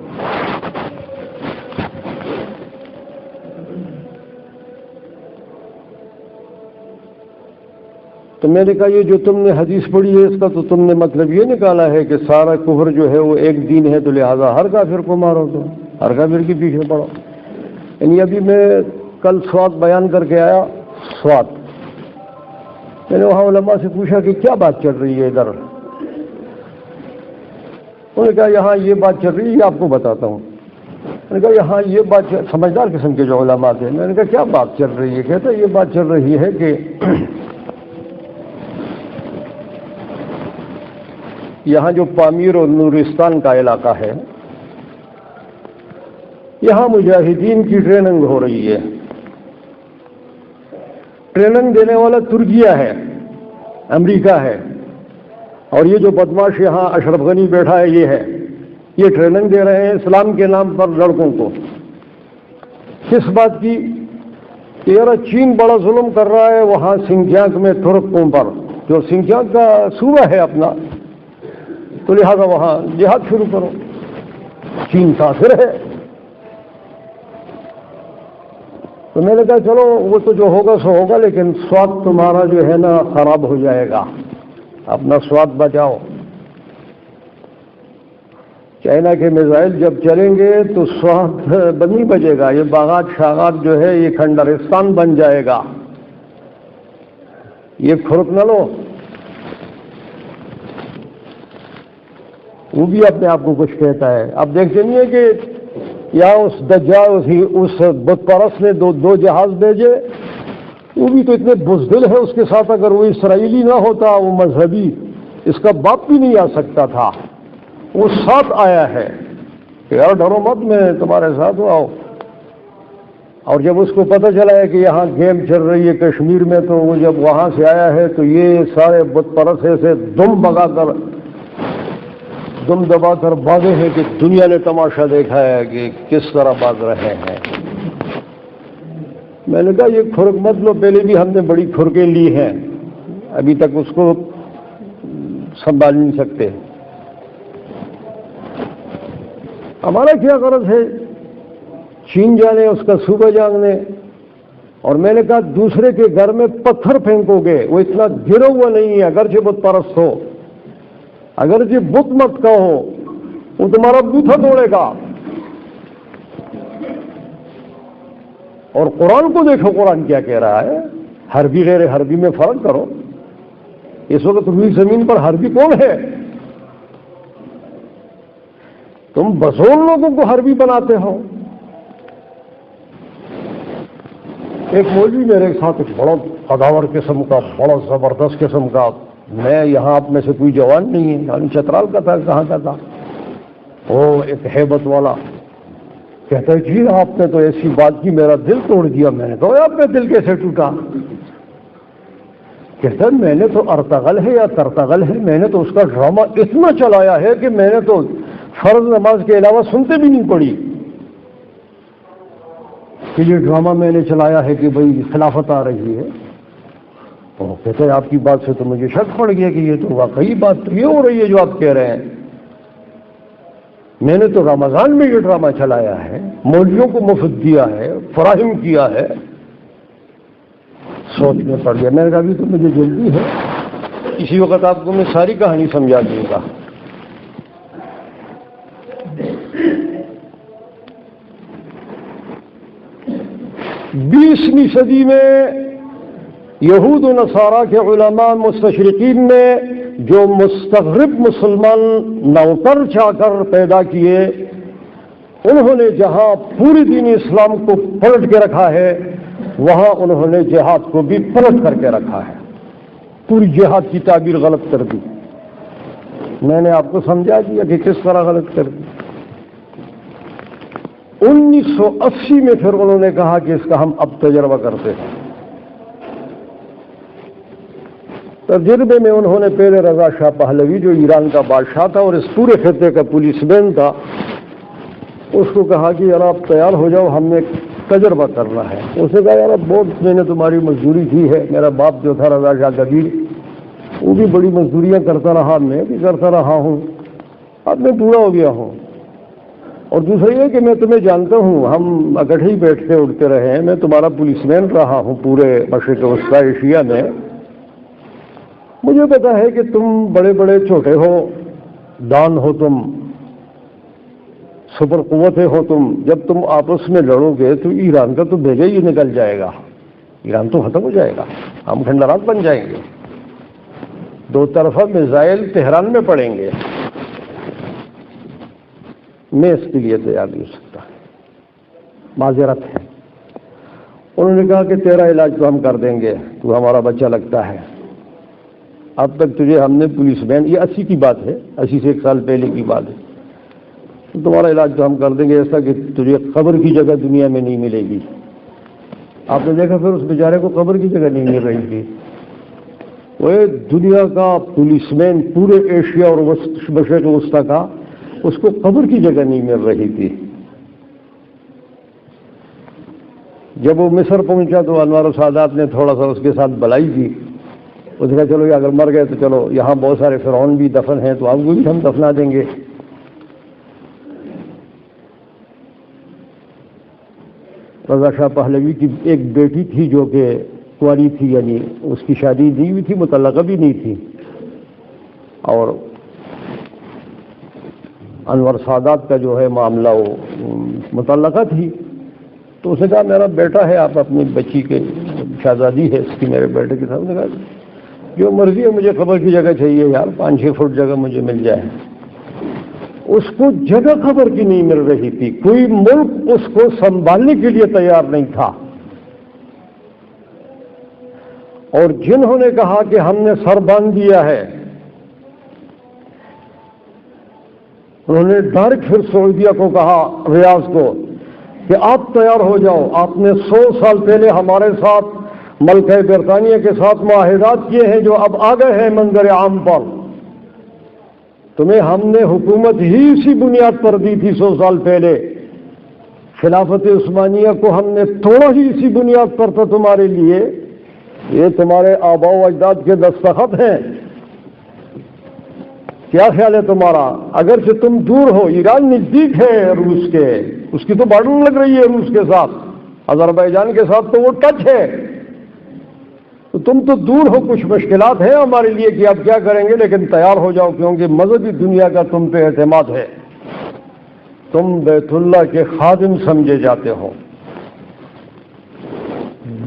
تو میں نے کہا یہ جو تم نے حدیث پڑھی ہے اس کا تو تم نے مطلب یہ نکالا ہے کہ سارا کفر جو ہے وہ ایک دین ہے، تو لہذا ہر کافر کو مارو، تو ہر کافر کے پیچھے پڑو۔ یعنی ابھی میں کل سوات بیان کر کے آیا، سوات میں نے وہاں علماء سے پوچھا کہ کیا بات چل رہی ہے ادھر، انہوں نے کہا یہاں یہ بات چل رہی ہے، آپ کو بتاتا ہوں۔ میں نے کہا یہاں یہ بات، سمجھدار قسم کے جو علماء تھے، میں نے کہا کیا بات چل رہی ہے؟ کہتا یہ بات چل رہی ہے کہ یہاں جو پامیر اور نورستان کا علاقہ ہے، یہاں مجاہدین کی ٹریننگ ہو رہی ہے، ٹریننگ دینے والا ترکیہ ہے، امریکہ ہے، اور یہ جو بدماش یہاں اشرف غنی بیٹھا ہے یہ ہے، یہ ٹریننگ دے رہے ہیں اسلام کے نام پر لڑکوں کو۔ کس بات کی؟ کہ یار چین بڑا ظلم کر رہا ہے وہاں سنکیانگ میں ترکوں پر، جو سنکیانگ کا صوبہ ہے اپنا، تو لہذا وہاں جہاد شروع کرو، چین کافر ہے۔ تو میں نے کہا چلو وہ تو جو ہوگا سو ہوگا، لیکن سواد تمہارا جو ہے نا خراب ہو جائے گا، اپنا سواد بچاؤ۔ چائنا کے میزائل جب چلیں گے تو سواد نہیں بچے گا، یہ باغات شاغات جو ہے یہ کھنڈرستان بن جائے گا، یہ کھرک نہ لو۔ وہ بھی اپنے آپ کو کچھ کہتا ہے۔ اب دیکھتے نہیں ہے کہ یہاں اس دجال اس بت پرست نے دو جہاز بھیجے، وہ بھی تو اتنے بزدل ہے اس کے ساتھ، اگر وہ اسرائیلی نہ ہوتا، وہ مذہبی، اس کا باپ بھی نہیں آ سکتا تھا، وہ ساتھ آیا ہے کہ یار ڈرو مت، میں تمہارے ساتھ آؤ۔ اور جب اس کو پتہ چلا ہے کہ یہاں گیم چل رہی ہے کشمیر میں، تو وہ جب وہاں سے آیا ہے تو یہ سارے بت پرست سے دم دبا کر بھاگے ہیں کہ دنیا نے تماشا دیکھا ہے کہ کس طرح بھاگ رہے ہیں۔ میں نے کہا یہ کھرک مت لو، پہلے بھی ہم نے بڑی کھرکیں لی ہیں، ابھی تک اس کو سنبھال نہیں سکتے۔ ہمارا کیا غرض ہے چین جانے، اس کا صوبہ جاننے؟ اور میں نے کہا دوسرے کے گھر میں پتھر پھینکو گے، وہ اتنا گرا ہوا نہیں ہے، اگرچہ بت پرست ہو، اگرچہ بت مت کا ہو، وہ تمہارا بوتھا توڑے گا۔ اور قرآن کو دیکھو، قرآن کیا کہہ رہا ہے، حربی غیر حربی میں فرق کرو۔ اس وقت روئی زمین پر حربی کون ہے؟ تم بزول لوگوں کو حربی بناتے ہو۔ ایک مولوی میرے ساتھ ایک بڑا قداور قسم کا، بڑا زبردست قسم کا، میں یہاں آپ میں سے کوئی جوان نہیں ہے، یعنی چترال کا تھا، کہاں کا تھا، وہ ایک ہیبت والا، کہتا ہے جی آپ نے تو ایسی بات کی میرا دل توڑ دیا۔ میں نے کہا آپ کا دل کیسے ٹوٹا؟ کہتا ہے میں نے تو ارتغل ہے یا ترتغل ہے، میں نے تو اس کا ڈرامہ اتنا چلایا ہے کہ میں نے تو فرض نماز کے علاوہ سنتے بھی نہیں پڑی، کہ یہ ڈرامہ میں نے چلایا ہے کہ بھئی خلافت آ رہی ہے۔ تو کہتے ہیں آپ کی بات سے تو مجھے شک پڑ گیا کہ یہ تو واقعی بات تو یہ ہو رہی ہے جو آپ کہہ رہے ہیں. میں نے تو رمضان میں یہ ڈرامہ چلایا ہے، مولویوں کو مفت دیا ہے، فراہم کیا ہے. سوچ میں پڑ گیا. میں نے کہا ابھی تو مجھے جلدی ہے، اسی وقت آپ کو میں ساری کہانی سمجھا دوں گا. بیسویں صدی میں یہود و نصارہ کے علماء مستشرقین نے جو مستغرب مسلمان نوکر چاہ کر پیدا کیے، انہوں نے جہاں پوری دین اسلام کو پلٹ کے رکھا ہے وہاں انہوں نے جہاد کو بھی پلٹ کر کے رکھا ہے. پوری جہاد کی تعبیر غلط کر دی. میں نے آپ کو سمجھا دیا کہ کس طرح غلط کر دی. 1980 میں پھر انہوں نے کہا کہ اس کا ہم اب تجربہ کرتے ہیں. تجربے میں انہوں نے پہلے رضا شاہ پہلوی جو ایران کا بادشاہ تھا اور اس پورے خطے کا پولیس مین تھا، اس کو کہا کہ یار آپ تیار ہو جاؤ، ہم نے تجربہ کرنا ہے. اس نے کہا یار بہت میں نے تمہاری مزدوری کی ہے. میرا باپ جو تھا رضا شاہ کبیر، وہ بھی بڑی مزدوریاں کرتا رہا، میں بھی کرتا رہا ہوں، اب میں بوڑھا ہو گیا ہوں. اور دوسرا یہ کہ میں تمہیں جانتا ہوں، ہم اکٹھے ہی بیٹھتے اٹھتے رہے ہیں، میں تمہارا پولیس مین رہا ہوں پورے مشرق وسطی ایشیا میں. مجھے پتا ہے کہ تم بڑے بڑے چھوٹے ہو، دان ہو، تم سپر قوتیں ہو. تم جب تم آپس میں لڑو گے تو ایران کا تو بھیجا ہی نکل جائے گا، ایران تو ختم ہو جائے گا، ہم کھنڈرات بن جائیں گے. دو طرفہ میزائل تہران میں پڑیں گے. میں اس کے لیے تیار نہیں ہو سکتا، معذرت ہے. انہوں نے کہا کہ تیرا علاج تو ہم کر دیں گے، تو ہمارا بچہ لگتا ہے. اب تک تجھے ہم نے پولیس مین، یہ 80 کی بات ہے، 80 سے 1 سال پہلے کی بات ہے، تو تمہارا علاج تو ہم کر دیں گے ایسا کہ تجھے قبر کی جگہ دنیا میں نہیں ملے گی. آپ نے دیکھا پھر اس بیچارے کو قبر کی جگہ نہیں مل رہی تھی. وہ دنیا کا پولیس مین پورے ایشیا اور مشرق وسطی کا، اس کو قبر کی جگہ نہیں مل رہی تھی. جب وہ مصر پہنچا تو انوار السادات نے تھوڑا سا اس کے ساتھ بلائی کی. اس نے کہا چلو اگر مر گئے تو چلو یہاں بہت سارے فرعون بھی دفن ہیں تو آپ کو بھی ہم دفنا دیں گے. رضا شاہ پہلوی کی ایک بیٹی تھی جو کہ کنواری تھی، یعنی اس کی شادی نہیں ہوئی تھی، مطلقہ بھی نہیں تھی، اور انور سادات کا جو ہے معاملہ وہ مطلقہ تھی. تو اس نے کہا میرا بیٹا ہے، آپ اپنی بچی کے شہزادی ہے اس کی، میرے بیٹے کے سامنے کہا جو مرضی ہے، مجھے قبر کی جگہ چاہیے یار، 5-6 فٹ جگہ مجھے مل جائے. اس کو جگہ خبر کی نہیں مل رہی تھی، کوئی ملک اس کو سنبھالنے کے لیے تیار نہیں تھا. اور جنہوں نے کہا کہ ہم نے سر باندھ دیا ہے، انہوں نے ڈائریکٹ پھر سعودیہ کو کہا، ریاض کو، کہ آپ تیار ہو جاؤ. آپ نے 100 سال پہلے ہمارے ساتھ ملکہ برطانیہ کے ساتھ معاہدات کیے ہیں جو اب آ گئے ہیں منظر عام پر. تمہیں ہم نے حکومت ہی اسی بنیاد پر دی تھی 100 سال پہلے. خلافت عثمانیہ کو ہم نے توڑا ہی اسی بنیاد پر تھا تمہارے لیے. یہ تمہارے آباء و اجداد کے دستخط ہیں. کیا خیال ہے تمہارا؟ اگرچہ تم دور ہو، ایران نزدیک ہے روس کے، اس کی تو بارڈر لگ رہی ہے روس کے ساتھ، آذربائیجان کے ساتھ تو وہ ٹچ ہے. تو تم تو دور ہو، کچھ مشکلات ہیں ہمارے لیے کہ آپ کیا کریں گے، لیکن تیار ہو جاؤ کیونکہ مذہبی دنیا کا تم پہ اعتماد ہے. تم بیت اللہ کے خادم سمجھے جاتے ہو.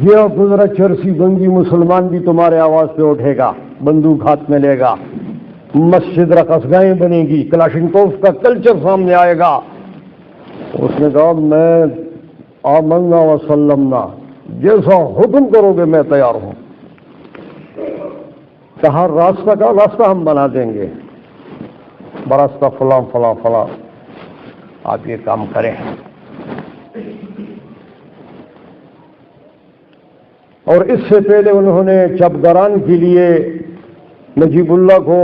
یہ گزرا چرسی گنگی مسلمان بھی تمہارے آواز پہ اٹھے گا، بندوق ہاتھ میں لے گا، مسجد رقصگاہیں بنے گی، کلاشنکوف کا کلچر سامنے آئے گا. اس نے کہا میں آمنا وسلمنا، جیسا حکم کرو گے میں تیار ہوں. کہا راستہ کا راستہ ہم بنا دیں گے، براستہ فلاں فلاں فلاں، آپ یہ کام کریں. اور اس سے پہلے انہوں نے چپگران کے لیے نجیب اللہ کو،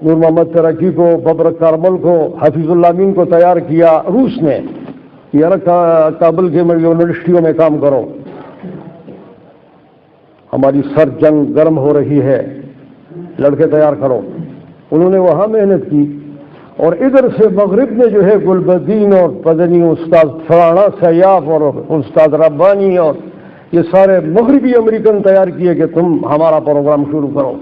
نور محمد ترکی کو، ببر کارمل کو، حفیظ اللہ امین کو تیار کیا روس نے. یار کابل کے یونیورسٹیوں میں کام کرو. ہماری سر جنگ گرم ہو رہی ہے، لڑکے تیار کرو. انہوں نے وہاں محنت کی، اور ادھر سے مغرب میں جو ہے گلبدین اور پدنی استاد فرانا سیاف اور استاد ربانی اور یہ سارے مغربی امریکن تیار کیے کہ تم ہمارا پروگرام شروع کرو.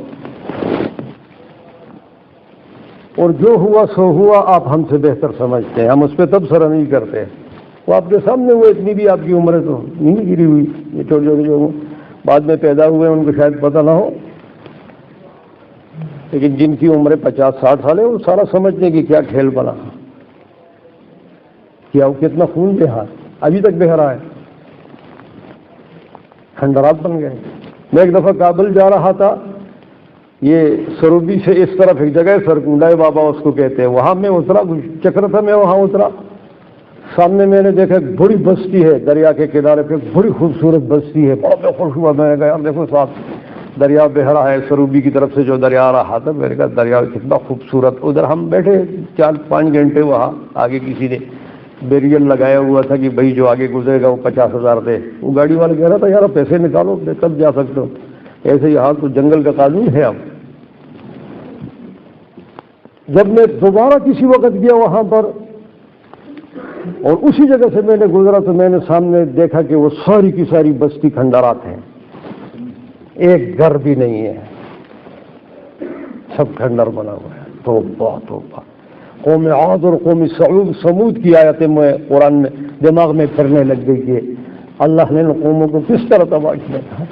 اور جو ہوا سو ہوا، آپ ہم سے بہتر سمجھتے ہیں، ہم اس پہ تبصرہ نہیں کرتے. وہ آپ کے سامنے وہ اتنی بھی آپ کی عمریں تو نہیں گری ہوئی. یہ چھوٹے چھوٹے جو بعد میں پیدا ہوئے ان کو شاید پتہ نہ ہو، لیکن جن کی عمریں 50-60 سال ہے وہ سارا سمجھتے ہیں کہ کیا کھیل بنا، کیا وہ کتنا خون بہا، ابھی تک بہہ رہا ہے، کھنڈرات بن گئے. میں ایک دفعہ کابل جا رہا تھا، یہ سروبی سے اس طرف ایک جگہ ہے سرکنڈائے بابا اس کو کہتے ہیں، وہاں میں اترا، چکر تھا، میں وہاں اترا. سامنے میں نے دیکھا ایک بڑی بستی ہے دریا کے کنارے پہ، بڑی خوبصورت بستی ہے. بہت خوش ہوا، میں نے کہا دیکھو صاحب دریا بہ رہا ہے، سروبی کی طرف سے جو دریا آ رہا تھا. میں نے کہا دریا کتنا خوبصورت. ادھر ہم بیٹھے 4-5 گھنٹے وہاں، آگے کسی نے بیریل لگایا ہوا تھا کہ بھائی جو آگے گزرے گا وہ 50,000 دے. وہ گاڑی والے کہہ رہا تھا یار پیسے نکالو تب جا سکتے ہو. ایسے ہی حال تو جنگل کا قانون ہے. اب جب میں دوبارہ کسی وقت گیا وہاں پر اور اسی جگہ سے میں نے گزرا تو میں نے سامنے دیکھا کہ وہ ساری کی ساری بستی کھنڈرات ہیں، ایک گھر بھی نہیں ہے، سب کھنڈر بنا ہوا ہے. توبہ. قوم عاد اور قوم سمود کی آیتیں میں قرآن میں دماغ میں پھرنے لگ گئی کہ اللہ نے ان قوموں کو کس طرح تباہ کیا.